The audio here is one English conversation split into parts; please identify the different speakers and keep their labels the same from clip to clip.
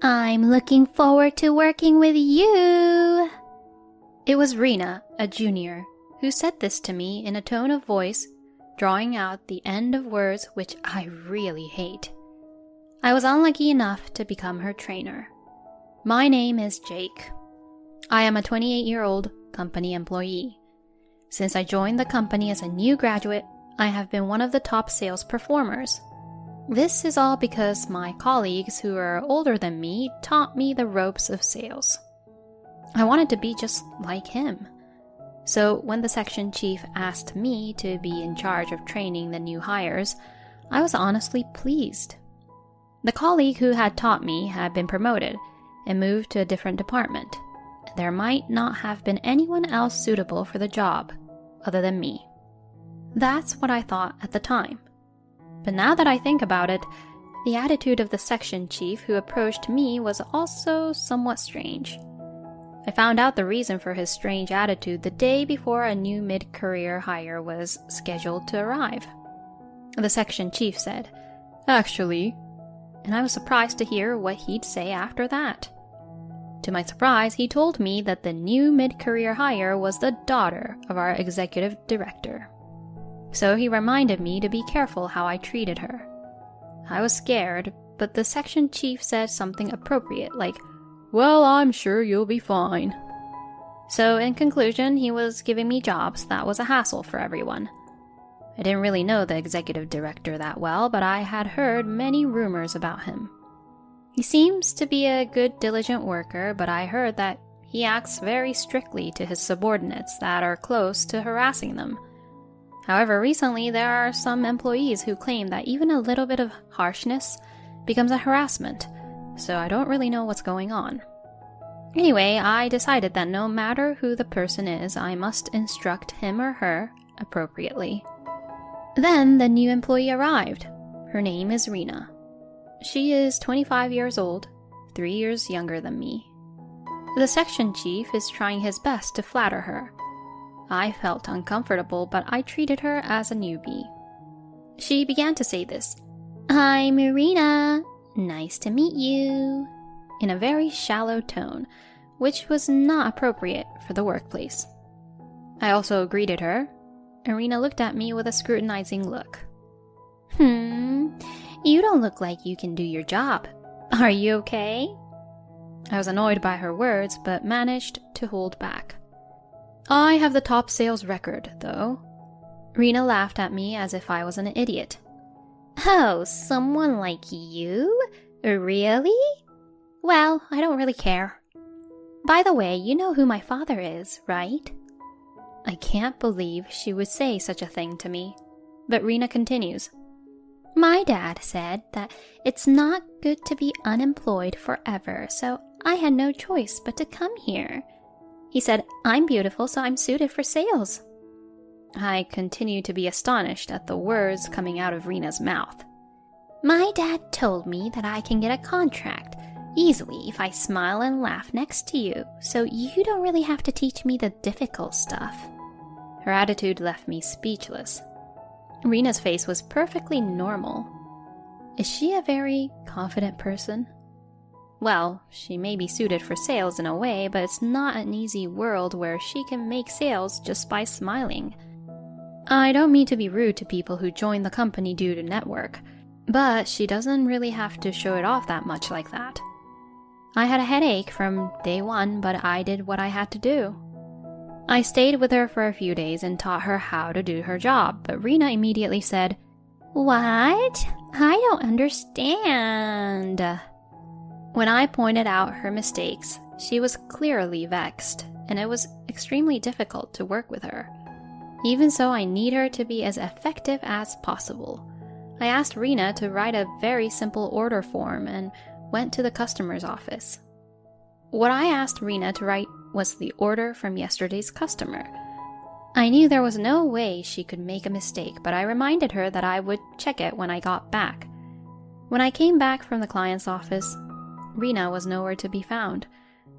Speaker 1: I'm looking forward to working with you. It was Rena, a junior, who said this to me in a tone of voice, drawing out the end of words which I really hate. I was unlucky enough to become her trainer. My name is Jake. I am a 28-year-old company employee. Since I joined the company as a new graduate, I have been one of the top sales performers. This is all because my colleagues who are older than me taught me the ropes of sales. I wanted to be just like him. So when the section chief asked me to be in charge of training the new hires, I was honestly pleased. The colleague who had taught me had been promoted and moved to a different department. There might not have been anyone else suitable for the job other than me. That's what I thought at the time. But now that I think about it, the attitude of the section chief who approached me was also somewhat strange. I found out the reason for his strange attitude the day before a new mid-career hire was scheduled to arrive. The section chief said, "Actually," and I was surprised to hear what he'd say after that. To my surprise, he told me that the new mid-career hire was the daughter of our executive director. So he reminded me to be careful how I treated her. I was scared, but the section chief said something appropriate like, "Well, I'm sure you'll be fine." So in conclusion, he was giving me jobs that was a hassle for everyone. I didn't really know the executive director that well, but I had heard many rumors about him. He seems to be a good, diligent worker, but I heard that he acts very strictly to his subordinates that are close to harassing them. However, recently there are some employees who claim that even a little bit of harshness becomes a harassment, so I don't really know what's going on. Anyway, I decided that no matter who the person is, I must instruct him or her appropriately. Then the new employee arrived. Her name is Rena. She is 25 years old, 3 years younger than me. The section chief is trying his best to flatter her. I felt uncomfortable, but I treated her as a newbie. She began to say this, "I'm Rena. Nice to meet you," in a very shallow tone, which was not appropriate for the workplace. I also greeted her. Rena looked at me with a scrutinizing look. You don't look like you can do your job. Are you okay?" I was annoyed by her words, but managed to hold back. "I have the top sales record, though." Rena laughed at me as if I was an idiot. "Oh, someone like you? Really? Well, I don't really care. By the way, you know who my father is, right?" I can't believe she would say such a thing to me. But Rena continues. "My dad said that it's not good to be unemployed forever, so I had no choice but to come here. He said I'm beautiful, so I'm suited for sales." I continued to be astonished at the words coming out of Rena's mouth. "My dad told me that I can get a contract easily if I smile and laugh next to you, so you don't really have to teach me the difficult stuff." Her attitude left me speechless. Rena's face was perfectly normal. Is she a very confident person? Well, she may be suited for sales in a way, but it's not an easy world where she can make sales just by smiling. I don't mean to be rude to people who join the company due to network, but she doesn't really have to show it off that much like that. I had a headache from day one, but I did what I had to do. I stayed with her for a few days and taught her how to do her job, but Rena immediately said, "What? I don't understand." When I pointed out her mistakes, she was clearly vexed, and it was extremely difficult to work with her. Even so, I need her to be as effective as possible. I asked Rena to write a very simple order form and went to the customer's office. What I asked Rena to write was the order from yesterday's customer. I knew there was no way she could make a mistake, but I reminded her that I would check it when I got back. When I came back from the client's office, Rena was nowhere to be found.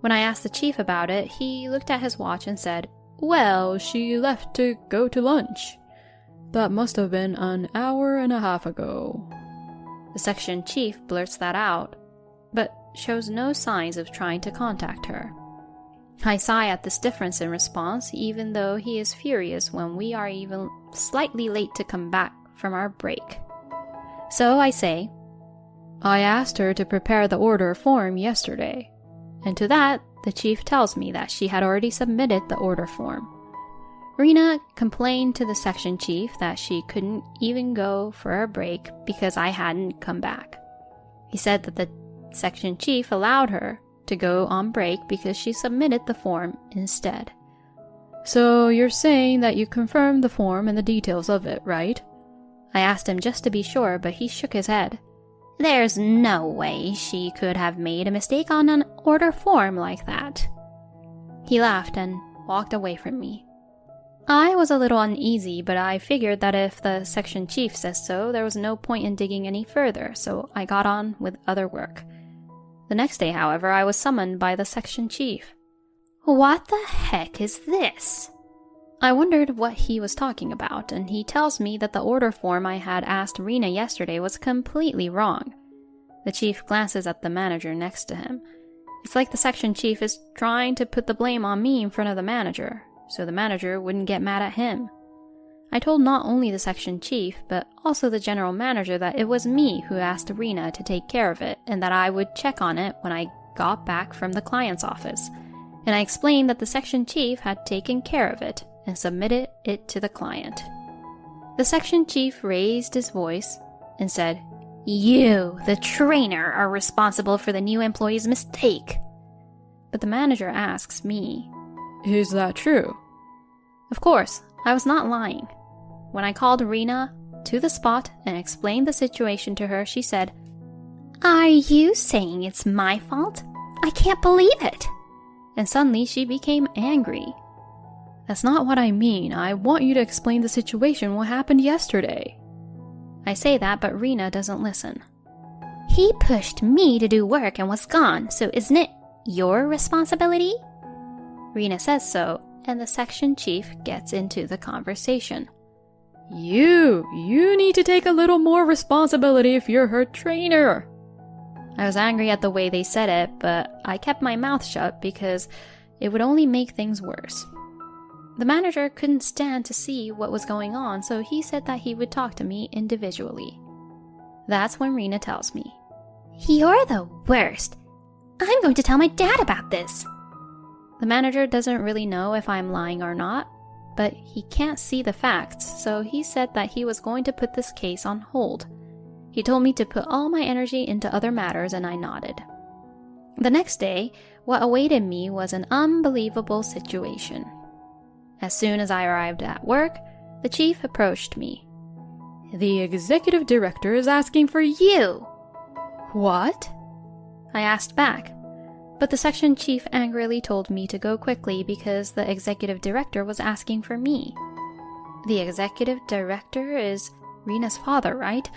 Speaker 1: When I asked the chief about it, he looked at his watch and said, "Well, she left to go to lunch. That must have been an hour and a half ago." The section chief blurts that out. "But shows no signs of trying to contact her. I sigh at this difference in response, even though he is furious when we are even slightly late to come back from our break. So I say, I asked her to prepare the order form yesterday, and to that, the chief tells me that she had already submitted the order form. Rena complained to the section chief that she couldn't even go for a break because I hadn't come back. He said that the section chief allowed her to go on break because she submitted the form instead. So you're saying that you confirmed the form and the details of it, right? I asked him just to be sure, but he shook his head. There's no way she could have made a mistake on an order form like that. He laughed and walked away from me. I was a little uneasy, but I figured that if the section chief says so, there was no point in digging any further, so I got on with other work. The next day, however, I was summoned by the section chief. What the heck is this? I wondered what he was talking about, and he tells me that the order form I had asked Rena yesterday was completely wrong. The chief glances at the manager next to him. It's like the section chief is trying to put the blame on me in front of the manager, so the manager wouldn't get mad at him. I told not only the section chief, but also the general manager that it was me who asked Rena to take care of it, and that I would check on it when I got back from the client's office. And I explained that the section chief had taken care of it and submitted it to the client. The section chief raised his voice and said, You, the trainer, are responsible for the new employee's mistake. But the manager asks me, Is that true? Of course, I was not lying. When I called Rena to the spot and explained the situation to her, she said, Are you saying it's my fault? I can't believe it. And suddenly she became angry. That's not what I mean. I want you to explain the situation, what happened yesterday. I say that, but Rena doesn't listen. He pushed me to do work and was gone, so isn't it your responsibility? Rena says so, and the section chief gets into the conversation. You need to take a little more responsibility if you're her trainer. I was angry at the way they said it, but I kept my mouth shut because it would only make things worse. The manager couldn't stand to see what was going on, so he said that he would talk to me individually. That's when Rena tells me, You're the worst. I'm going to tell my dad about this. The manager doesn't really know if I'm lying or not, but he can't see the facts, so he said that he was going to put this case on hold. He told me to put all my energy into other matters, and I nodded. The next day, what awaited me was an unbelievable situation. As soon as I arrived at work, the chief approached me. The executive director is asking for you. What? I asked back, but the section chief angrily told me to go quickly because the executive director was asking for me. The executive director is Rena's father, right?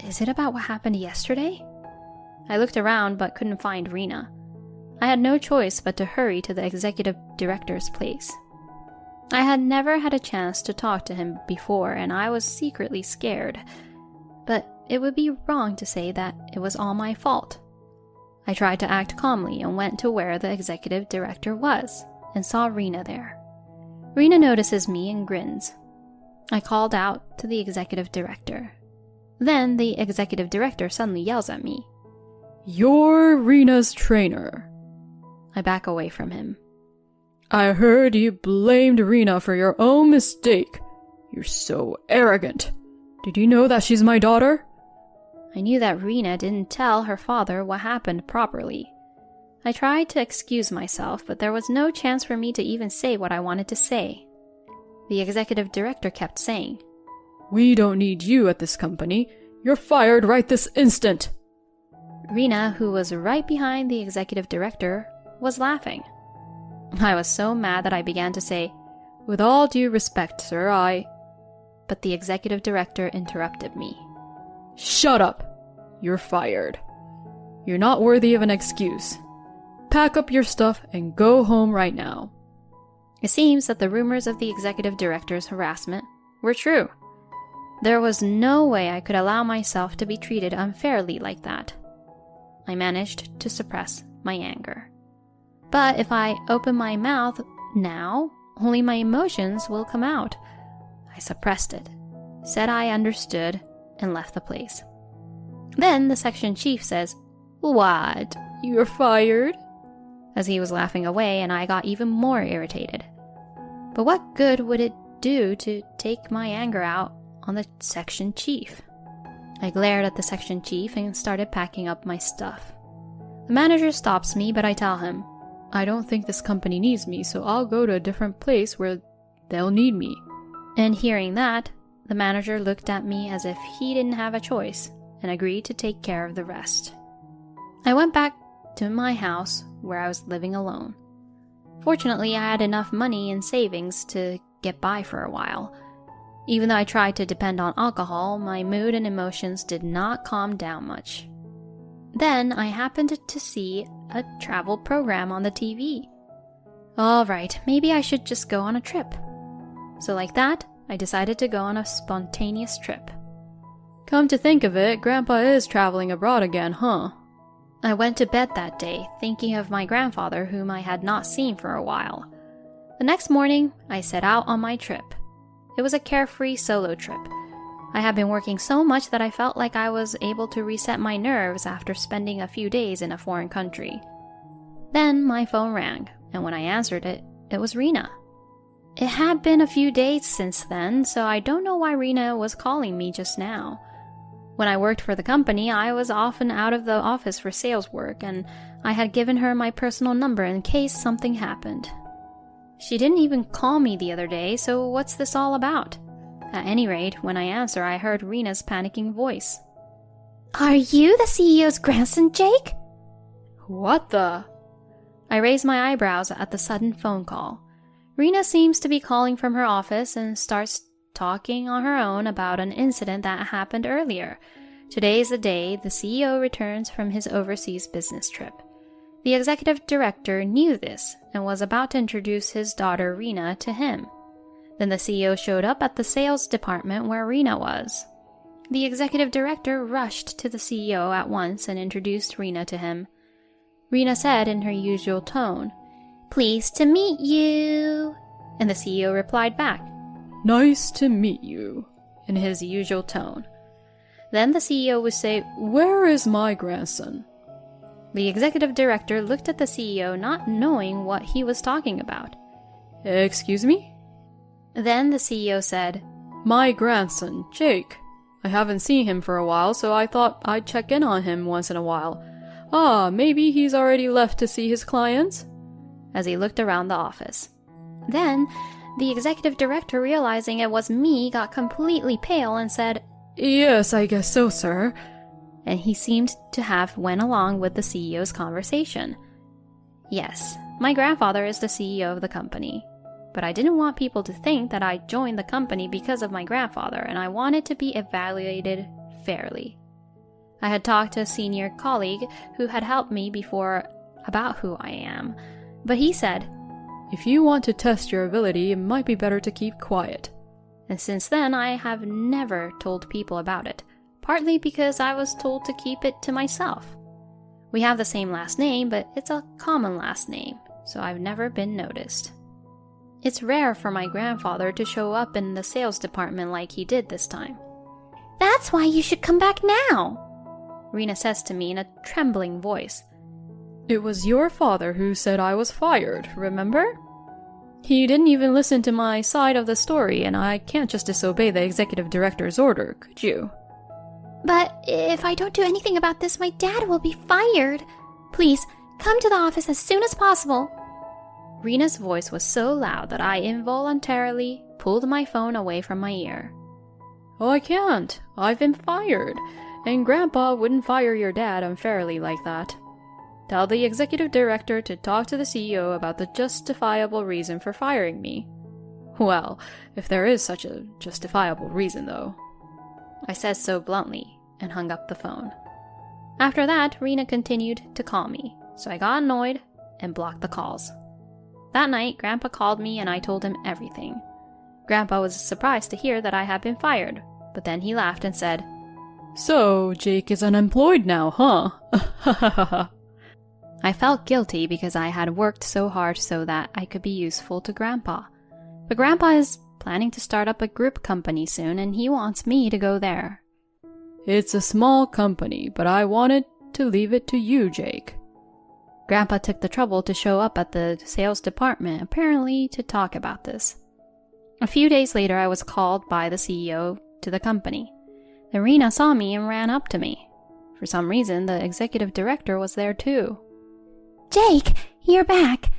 Speaker 1: Is it about what happened yesterday? I looked around but couldn't find Rena. I had no choice but to hurry to the executive director's place. I had never had a chance to talk to him before, and I was secretly scared. But it would be wrong to say that it was all my fault. I tried to act calmly and went to where the executive director was, and saw Rena there. Rena notices me and grins. I called out to the executive director. Then the executive director suddenly yells at me. You're Rena's trainer. I back away from him. I heard you blamed Rena for your own mistake. You're so arrogant. Did you know that she's my daughter? I knew that Rena didn't tell her father what happened properly. I tried to excuse myself, but there was no chance for me to even say what I wanted to say. The executive director kept saying, We don't need you at this company. You're fired right this instant. Rena, who was right behind the executive director, was laughing. I was so mad that I began to say, With all due respect, sir, But the executive director interrupted me. Shut up! You're fired. You're not worthy of an excuse. Pack up your stuff and go home right now. It seems that the rumors of the executive director's harassment were true. There was no way I could allow myself to be treated unfairly like that. I managed to suppress my anger. But if I open my mouth now, only my emotions will come out. I suppressed it, said I understood, and left the place. Then the section chief says, "What? You're fired?" as he was laughing away, and I got even more irritated. But what good would it do to take my anger out on the section chief? I glared at the section chief and started packing up my stuff. The manager stops me, but I tell him, "I don't think this company needs me, so I'll go to a different place where they'll need me." And hearing that, the manager looked at me as if he didn't have a choice and agreed to take care of the rest. I went back to my house where I was living alone. Fortunately, I had enough money in savings to get by for a while. Even though I tried to depend on alcohol, my mood and emotions did not calm down much. Then I happened to see a travel program on the TV. All right, maybe I should just go on a trip. So like that, I decided to go on a spontaneous trip. Come to think of it, Grandpa is traveling abroad again, huh? I went to bed that day, thinking of my grandfather, whom I had not seen for a while. The next morning, I set out on my trip. It was a carefree solo trip. I had been working so much that I felt like I was able to reset my nerves after spending a few days in a foreign country. Then my phone rang, and when I answered it, it was Rena. It had been a few days since then, so I don't know why Rena was calling me just now. When I worked for the company, I was often out of the office for sales work, and I had given her my personal number in case something happened. She didn't even call me the other day, so what's this all about? At any rate, when I answer, I heard Rena's panicking voice. "Are you the CEO's grandson, Jake?" What the? I raised my eyebrows at the sudden phone call. Rena seems to be calling from her office and starts talking on her own about an incident that happened earlier. Today's the day the CEO returns from his overseas business trip. The executive director knew this and was about to introduce his daughter Rena to him. Then the CEO showed up at the sales department where Rena was. The executive director rushed to the CEO at once and introduced Rena to him. Rena said in her usual tone, "Pleased to meet you." And the CEO replied back, "Nice to meet you," in his usual tone. Then the CEO would say, "Where is my grandson?" The executive director looked at the CEO, not knowing what he was talking about. "Excuse me?" Then the CEO said, "My grandson, Jake. I haven't seen him for a while, so I thought I'd check in on him once in a while. Ah, maybe he's already left to see his clients?" As he looked around the office. Then the executive director, realizing it was me, got completely pale and said, "Yes, I guess so, sir." And he seemed to have went along with the CEO's conversation. Yes, my grandfather is the CEO of the company. But I didn't want people to think that I joined the company because of my grandfather, and I wanted to be evaluated fairly. I had talked to a senior colleague who had helped me before about who I am, but he said, "If you want to test your ability, it might be better to keep quiet." And since then, I have never told people about it, partly because I was told to keep it to myself. We have the same last name, but it's a common last name, so I've never been noticed. It's rare for my grandfather to show up in the sales department like he did this time. "That's why you should come back now," Rena says to me in a trembling voice. "It was your father who said I was fired, remember? He didn't even listen to my side of the story, and I can't just disobey the executive director's order, could you?" "But if I don't do anything about this, my dad will be fired. Please, come to the office as soon as possible." Rena's voice was so loud that I involuntarily pulled my phone away from my ear. "Oh, I can't. I've been fired, and Grandpa wouldn't fire your dad unfairly like that. Tell the executive director to talk to the CEO about the justifiable reason for firing me." Well, if there is such a justifiable reason, though. I said so bluntly and hung up the phone. After that, Rena continued to call me, so I got annoyed and blocked the calls. That night, Grandpa called me and I told him everything. Grandpa was surprised to hear that I had been fired, but then he laughed and said,
Speaker 2: So, Jake is unemployed now, huh?
Speaker 1: I felt guilty because I had worked so hard so that I could be useful to Grandpa. But Grandpa is planning to start up a group company soon, and he wants me to go there.
Speaker 2: It's a small company, but I wanted to leave it to you, Jake.
Speaker 1: Grandpa took the trouble to show up at the sales department, apparently to talk about this. A few days later, I was called by the CEO to the company. Then Rena saw me and ran up to me. For some reason, the executive director was there too.
Speaker 3: Jake, you're back.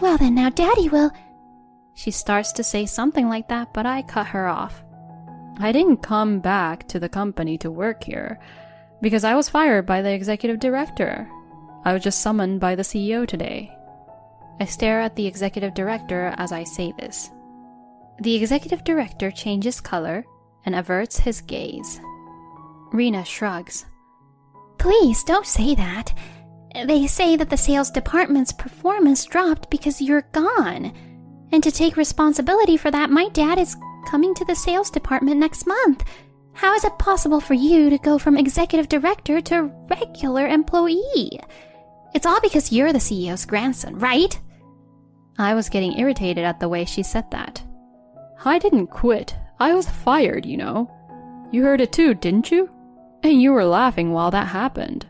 Speaker 3: Well then, now Daddy will...
Speaker 1: She starts to say something like that, but I cut her off. I didn't come back to the company to work here because I was fired by the executive director. I was just summoned by the CEO today. I stare at the executive director as I say this. The executive director changes color and averts his gaze. Rena shrugs.
Speaker 3: Please don't say that. They say that the sales department's performance dropped because you're gone. And to take responsibility for that, my dad is coming to the sales department next month. How is it possible for you to go from executive director to regular employee? It's all because you're the CEO's grandson, right?
Speaker 1: I was getting irritated at the way she said that.
Speaker 2: I didn't quit. I was fired, you know. You heard it too, didn't you? And you were laughing while that happened.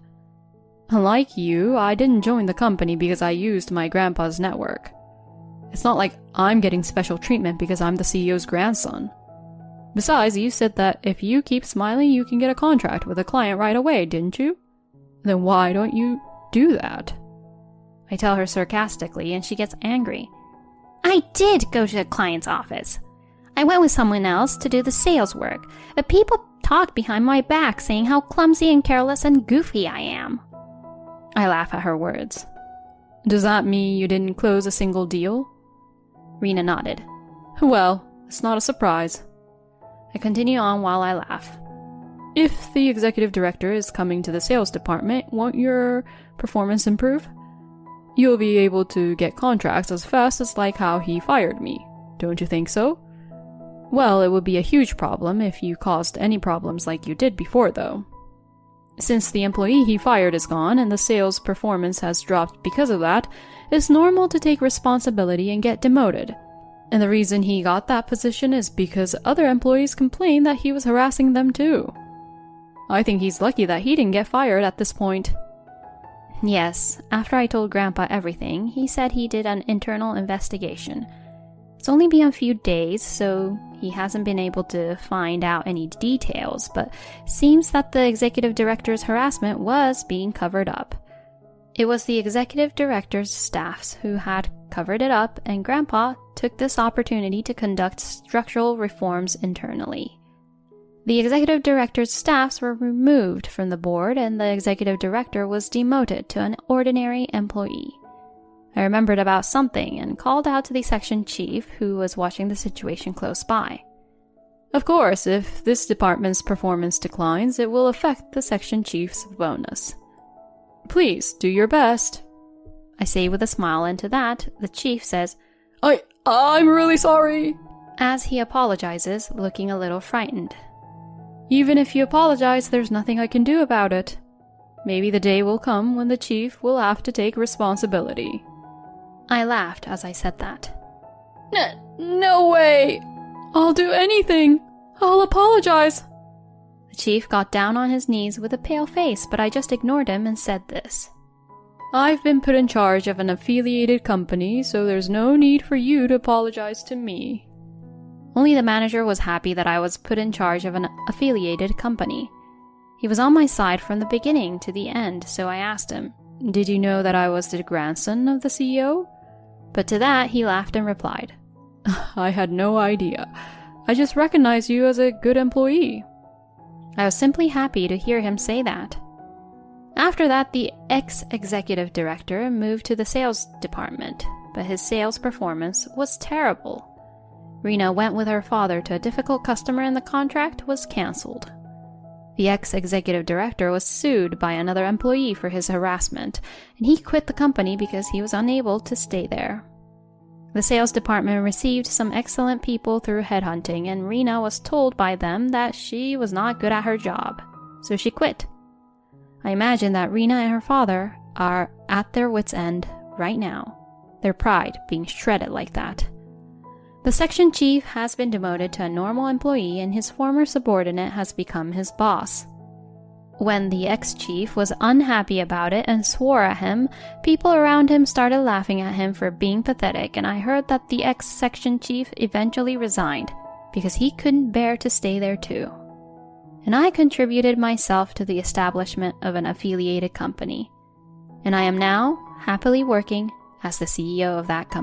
Speaker 2: Unlike you, I didn't join the company because I used my grandpa's network. It's not like I'm getting special treatment because I'm the CEO's grandson. Besides, you said that if you keep smiling, you can get a contract with a client right away, didn't you? Then why don't you do that?
Speaker 1: I tell her sarcastically, and she gets angry.
Speaker 3: I did go to the client's office. I went with someone else to do the sales work, but people talk behind my back saying how clumsy and careless and goofy I am.
Speaker 1: I laugh at her words.
Speaker 2: Does that mean you didn't close a single deal?
Speaker 1: Rena nodded.
Speaker 2: Well, it's not a surprise.
Speaker 1: I continue on while I laugh.
Speaker 2: If the executive director is coming to the sales department, won't your performance improve? You'll be able to get contracts as fast as like how he fired me. Don't you think so? Well, it would be a huge problem if you caused any problems like you did before, though. Since the employee he fired is gone and the sales performance has dropped because of that, it's normal to take responsibility and get demoted. And the reason he got that position is because other employees complained that he was harassing them too. I think he's lucky that he didn't get fired at this point.
Speaker 1: Yes, after I told Grandpa everything, he said he did an internal investigation. It's only been a few days, so he hasn't been able to find out any details, but seems that the executive director's harassment was being covered up. It was the executive director's staffs who had covered it up, and Grandpa took this opportunity to conduct structural reforms internally. The executive director's staffs were removed from the board, and the executive director was demoted to an ordinary employee. I remembered about something and called out to the section chief, who was watching the situation close by. Of course, if this department's performance declines, it will affect the section chief's bonus. Please do your best, I say with a smile, and to that, the chief says, I'm really sorry, as he apologizes, looking a little frightened. Even if you apologize, there's nothing I can do about it. Maybe the day will come when the chief will have to take responsibility. I laughed as I said that. No way! I'll do anything! I'll apologize! The chief got down on his knees with a pale face, but I just ignored him and said this. I've been put in charge of an affiliated company, so there's no need for you to apologize to me. Only the manager was happy that I was put in charge of an affiliated company. He was on my side from the beginning to the end, so I asked him, "Did you know that I was the grandson of the CEO?" But to that, he laughed and replied, "I had no idea. I just recognized you as a good employee." I was simply happy to hear him say that. After that, the ex-executive director moved to the sales department, but his sales performance was terrible. Rena went with her father to a difficult customer and the contract was cancelled. The ex-executive director was sued by another employee for his harassment, and he quit the company because he was unable to stay there. The sales department received some excellent people through headhunting, and Rena was told by them that she was not good at her job. so she quit. I imagine that Rena and her father are at their wits' end right now, their pride being shredded like that. The section chief has been demoted to a normal employee and his former subordinate has become his boss. When the ex-chief was unhappy about it and swore at him, people around him started laughing at him for being pathetic, and I heard that the ex-section chief eventually resigned because he couldn't bear to stay there too. And I contributed myself to the establishment of an affiliated company. And I am now happily working as the CEO of that company.